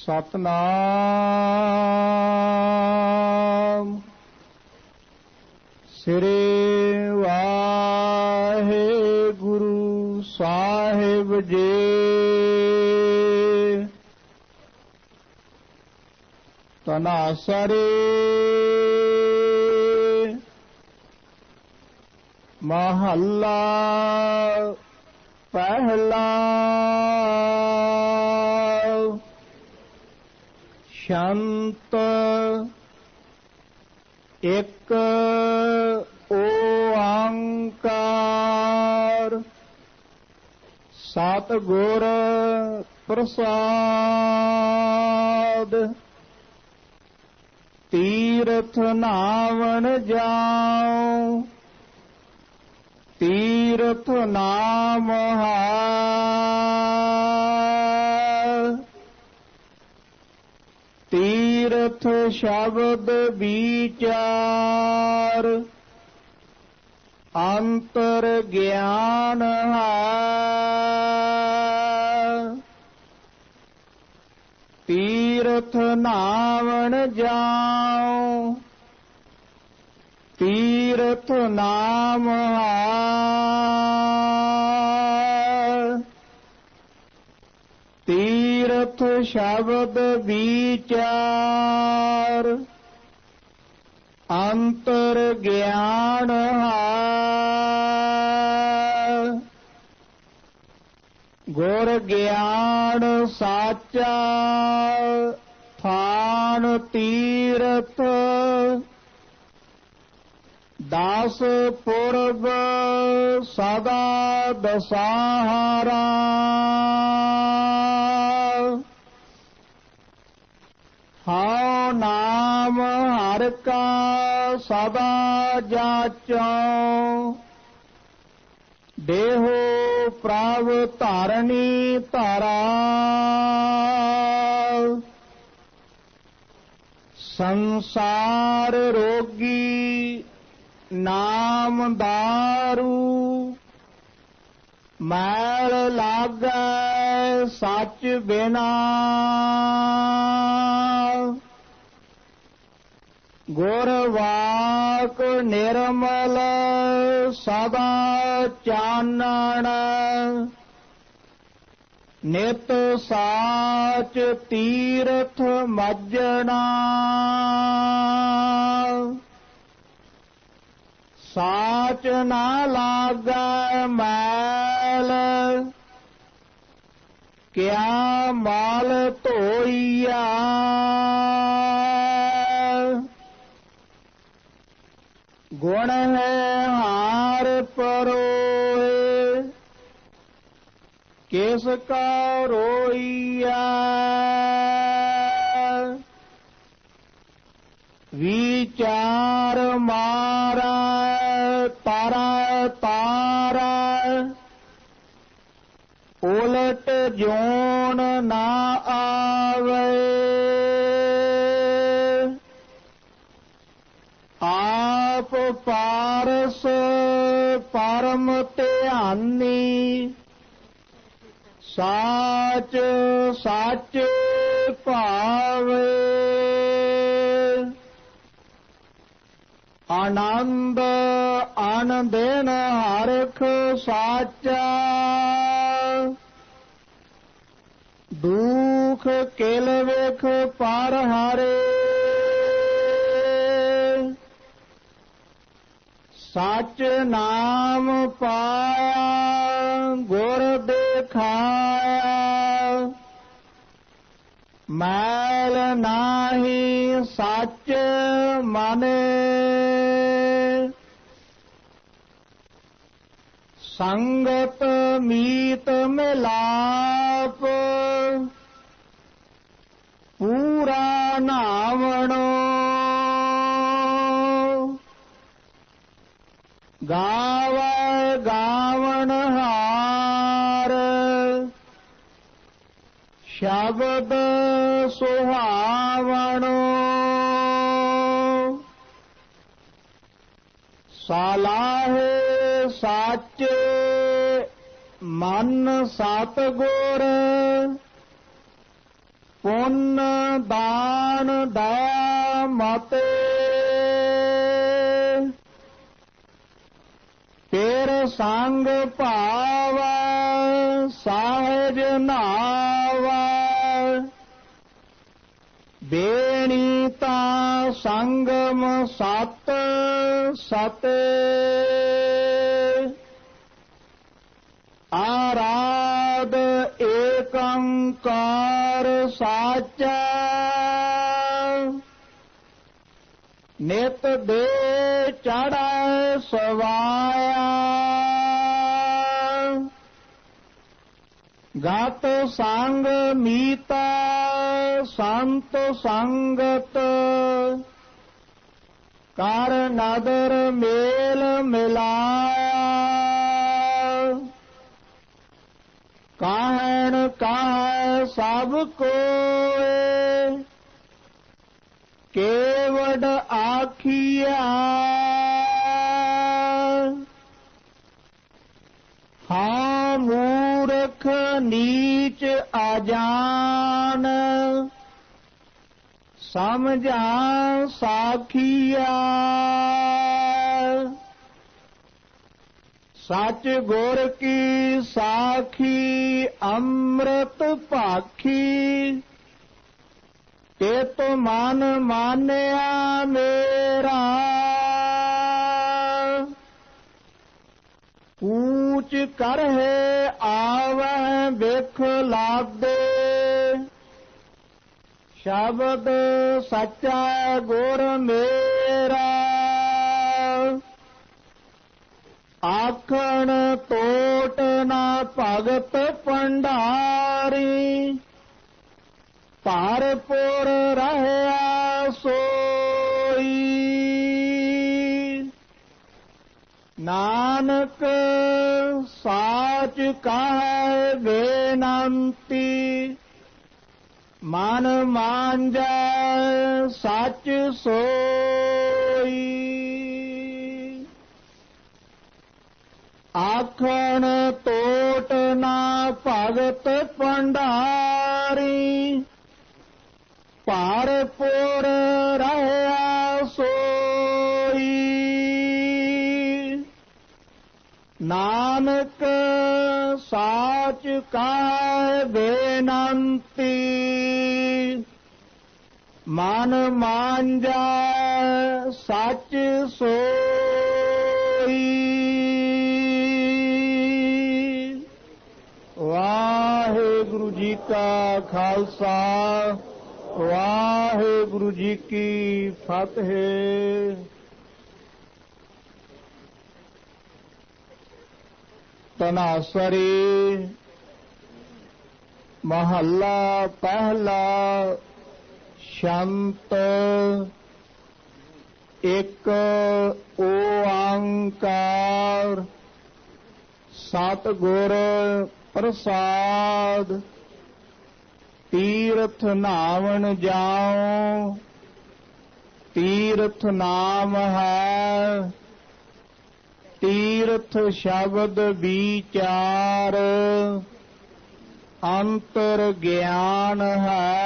ਸਤਨਾਮ ਸ੍ਰੀ ਵਾਹਿਗੁਰੂ ਸਾਹਿਬ ਜੀ। ਤਨਾਸਰੇ ਮਹੱਲਾ ਪਹਿਲਾ। ਸ਼ੰਤ ਇੱਕ ਓੰਕਾਰ ਸਤਿਗੁਰ ਪ੍ਰਸਾਦ। ਤੀਰਥ ਨਾਵਣ ਜਾਉ ਤੀਰਥ ਨਾਮ ਹੈ। ਤੀਰਥ ਸ਼ਬਦ ਵਿਚਾਰ ਅੰਤਰ ਗਿਆਨ ਹੈ। ਤੀਰਥ ਨਾਵਣ ਜਾਉ ਤੀਰਥ ਨਾਮ ਹੈ। ਤੀਰਥ ਸ਼ਬਦ ਵਿਚਾਰ ਅੰਤਰ ਗਿਆਨ ਹੈ। ਗੁਰ ਗਿਆਨ ਸਾਚਾ ਥਾਨ ਤੀਰਥ। ਦਸ ਪੁਰਬ ਸਦਾ ਦਸਾਹਰਾ। ਹਉ ਨਾਮ ਹਰਿ ਕਾ ਸਦਾ ਜਾਚਉ। ਦੇਹੋ ਪ੍ਰਭ ਧਰਨੀ ਧਰਾ। ਸੰਸਾਰ ਰੋਗੀ ਨਾਮ ਦਾਰੂ। ਮੈਲ ਲਾਗੈ ਸੱਚ ਬਿਨਾ। ਗੁਰ ਵਾਕ ਨਿਰਮਲ ਸਦਾ ਚਾਨਣ। ਨਿਤ ਸਾਚ ਤੀਰਥ ਮੱਜਣਾ। ਸਾਚ ਨਾ ਲਾਗੈ ਮੈਲ ਕਿਆ ਮਲ ਧੋਈਆ। ਗੁਣ ਹੈ ਹਾਰ ਪਰੋਏ ਕਿਸ ਕਾ ਰੋਈਆ। ਵਿਚਾਰ ਮਾਰਾ ਤਾਰਾ ਤਾਰਾ। ਉਲਟ ਜੋਨ ਨਾ ਆਵੇ। ਆਪ ਪਾਰਸ ਪਰਮ ਧਿਆਨੀ। ਸਾਚ ਸੱਚ ਭਾਵੇ। ਆਨੰਦ ਆਨੰਦਨ ਹਰਖ ਸਾਚਾ। ਦੁਖ ਕਿਲ ਵੇਖ ਪਰ ਹਰੇ। ਸੱਚ ਨਾਮ ਪਾਇਆ ਗੁਰ ਦੇਖਾਇਆ। ਮੈਲ ਨਾਹੀ ਸੱਚ ਮਨੇ। ਸੰਗਤ ਮੀਤ ਮਿਲਾਪ ਪੂਰਾ ਨਾਵਣੋ। ਗਾਵੈ ਗਾਵਣ ਹਾਰ ਸ਼ਬਦ ਸੁਹਾਵਣੋ। ਸਾਲਾਹੇ ਸਾਚੇ ਮਨ ਸਤਿਗੁਰ ਪੁੰਨ ਦਾਨ ਦਇਆ ਮਤਿ ਫਿਰ ਸੰਗ ਭਾਵੈ ਸਾਹਿਜ ਨਾਵੈ ਬੇਣੀ ਤਾਂ ਸੰਗਮ ਸਤ ਸਤੇ ਆਰਾਧ ਏਕੰਕਾਰ ਸਾਚਾ ਨਿਤ ਦੇ ਚੜ੍ਹੈ ਸਵਾਇਆ ਗਤ ਸੰਗ ਮੀਤਾ ਸੰਤ ਸੰਗਤ ਕਰ ਨਦਰ ਮੇਲ ਮਿਲਾਇਆ ਕਾਹਣ ਕਾਹੈ ਸਭ ਕੋਇ ਕੇਵਡ ਆਖੀਆ ਹਾਂ ਮੂਰਖ ਨੀਚ ਅਜਾਨ ਸਮਝਾ ਸਾਖੀਆ ਸੱਚ ਗੁਰ ਕੀ ਸਾਖੀ ਅੰਮ੍ਰਿਤ ਭਾਖੀ ਤਿਤ ਮਨ ਮਾਨਿਆ ਮੇਰਾ ਕੂਚ ਕਰਹਿ ਆਵੈ ਬਿਖ ਲਾਦੇ ਸ਼ਬਦ ਸੱਚਾ ਗੁਰ ਮੇਰਾ ਆਖਣ ਟੋਟ ਨਾ ਭਗਤ ਭੰਡਾਰੀ ਭਰਪੂਰ ਰਹਿਆ ਸੋਈ ਨਾਨਕ ਸਾਚ ਕਹੈ ਬੇਨੰਤੀ ਮਨ ਮਾਂਜੈ ਸੱਚ ਸੋਈ ਆਖਣ ਟੋਟ ਨਾ ਭਗਤ ਭੰਡਾਰੀ ਭਰਪੂਰ ਰਹਿਆ ਸੋਈ ਨਾਨਕ ਸਾਚ ਕਹੈ ਬੇਨੰਤੀ ਮਨ ਮਾਂਜੈ ਸੱਚ ਸੋਈ ਵਾਹਿਗੁਰੂ ਜੀ ਕਾ ਖਾਲਸਾ ਵਾਹਿਗੁਰੂ ਜੀ ਕੀ ਫਤਿਹ। ਤਨਾਸਰੀ ਮਹੱਲਾ ਪਹਿਲਾ। ਸ਼ੰਤ ਇੱਕ ਓੰਕਾਰ ਸਤਿਗੁਰ ਪ੍ਰਸਾਦ। ਤੀਰਥ ਨਾਵਣ ਜਾਉ ਤੀਰਥ ਨਾਮ ਹੈ ਤੀਰਥ ਸ਼ਬਦ ਵਿਚਾਰ ਅੰਤਰ ਗਿਆਨ ਹੈ।